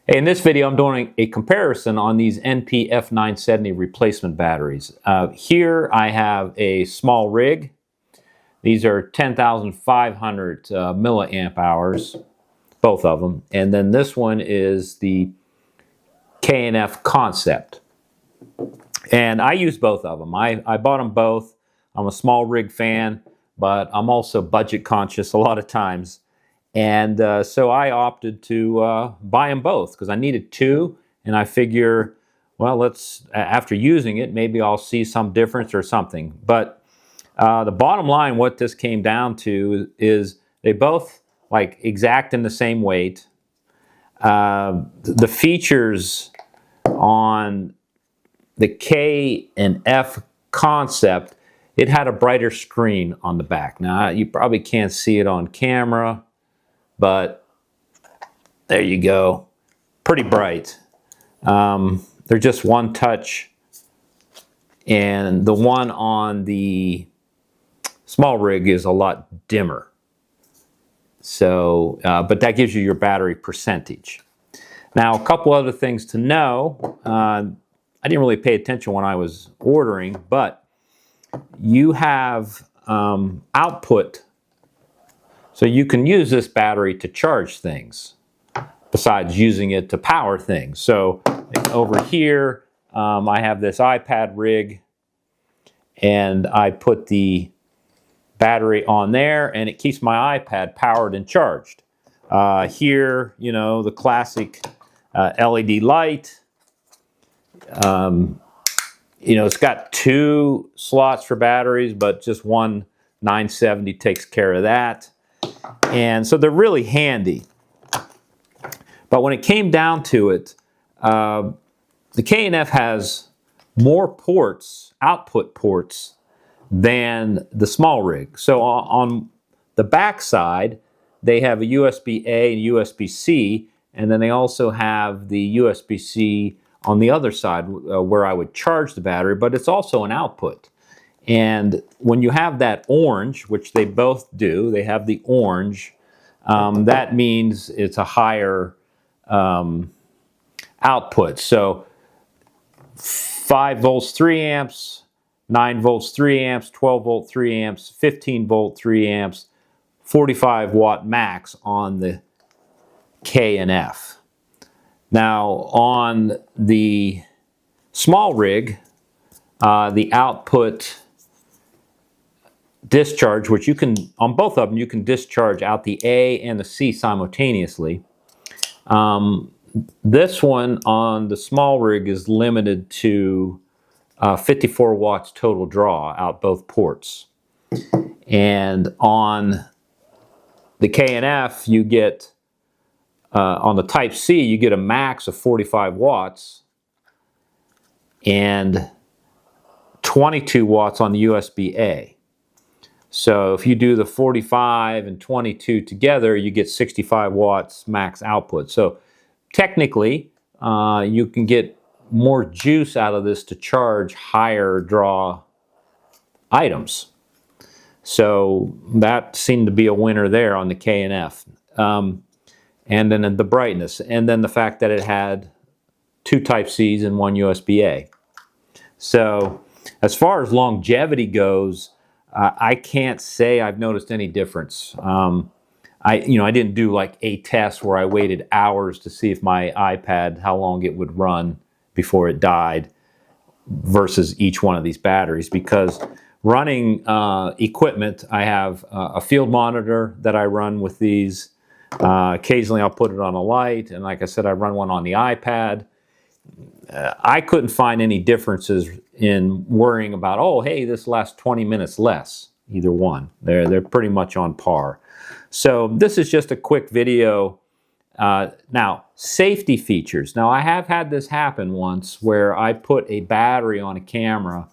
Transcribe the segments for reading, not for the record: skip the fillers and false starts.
Hey, in this video, I'm doing a comparison on these NP-F970 replacement batteries. Here I have a SmallRig. These are 10,500 milliamp hours, both of them. And then this one is the K&F Concept. And I use both of them. I bought them both. I'm a SmallRig fan, but I'm also budget conscious a lot of times. And so I opted to buy them both because I needed two, and I figure, well, after using it, maybe I'll see some difference or something. But the bottom line, what this came down to is they both like exact in the same weight. The features on the K&F Concept, it had a brighter screen on the back. Now, you probably can't see it on camera, but there you go, pretty bright. They're just one touch, and the one on the SmallRig is a lot dimmer. So, but that gives you your battery percentage. Now, a couple other things to know. I didn't really pay attention when I was ordering, but you have output. So you can use this battery to charge things besides using it to power things. So over here, I have this iPad rig, and I put the battery on there, and it keeps my iPad powered and charged. Here, you know, the classic LED light. You know, it's got two slots for batteries, but just one 970 takes care of that. And so they're really handy. But when it came down to it, the K&F has more ports, output ports, than the SmallRig. So on the back side, they have a USB-A and USB-C, and then they also have the USB-C on the other side where I would charge the battery, but it's also an output. And when you have that orange, which they both do, they have the orange, that means it's a higher output. So 5 volts, 3 amps, 9 volts, 3 amps, 12 volt, 3 amps, 15 volt, 3 amps, 45 watt max on the K&F. Now on the SmallRig, the output discharge, which you can, on both of them, you can discharge out the A and the C simultaneously. This one on the SmallRig is limited to 54 watts total draw out both ports. And on the K&F, you get, on the Type C, you get a max of 45 watts and 22 watts on the USB-A. So if you do the 45 and 22 together, you get 65 watts max output. So technically, you can get more juice out of this to charge higher draw items. So that seemed to be a winner there on the K&F. And then the brightness, and then the fact that it had 2 Type Cs and 1 USB-A. So as far as longevity goes, I can't say I've noticed any difference. I didn't do like a test where I waited hours to see if my iPad, how long it would run before it died versus each one of these batteries, because running equipment, I have a field monitor that I run with these. Occasionally I'll put it on a light, and like I said, I run one on the iPad. I couldn't find any differences in worrying about, oh, hey, this lasts 20 minutes less, either one. They're pretty much on par. So this is just a quick video. Now, safety features. Now, I have had this happen once where I put a battery on a camera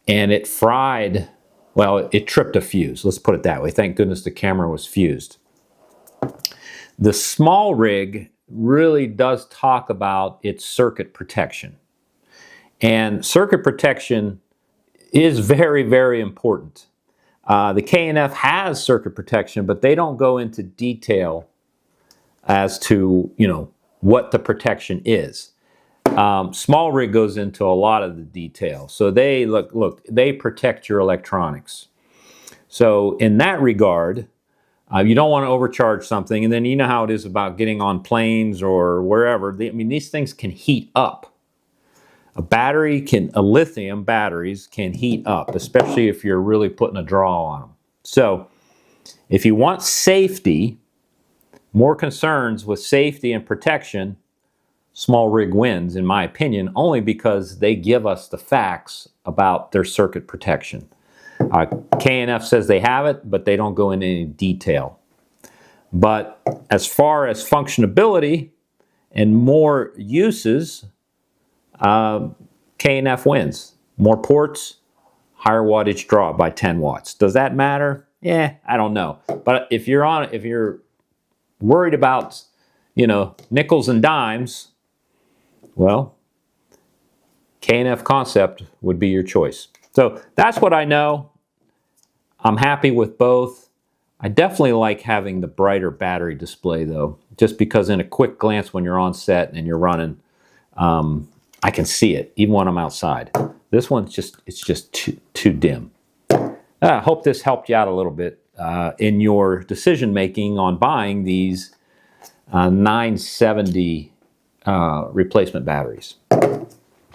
and it fried, well, it tripped a fuse. Let's put it that way. Thank goodness the camera was fused. The SmallRig really does talk about its circuit protection. And circuit protection is very, very important. The K&F has circuit protection, but they don't go into detail as to, what the protection is. SmallRig goes into a lot of the detail. So they look, they protect your electronics. So in that regard, you don't want to overcharge something, and then you know how it is about getting on planes or wherever. I mean, these things can heat up. A lithium batteries can heat up, especially if you're really putting a draw on them. So if you want safety, more concerns with safety and protection, SmallRig wins, in my opinion, only because they give us the facts about their circuit protection. K&F says they have it, but they don't go into any detail. But as far as functionability and more uses, K&F wins. More ports, higher wattage draw by 10 watts. Does that matter? Yeah, I don't know. But if you're worried about, nickels and dimes, well, K&F Concept would be your choice. So that's what I know. I'm happy with both. I definitely like having the brighter battery display though, just because in a quick glance when you're on set and you're running, I can see it even when I'm outside. This one's just too dim. I hope this helped you out a little bit in your decision making on buying these 970 replacement batteries.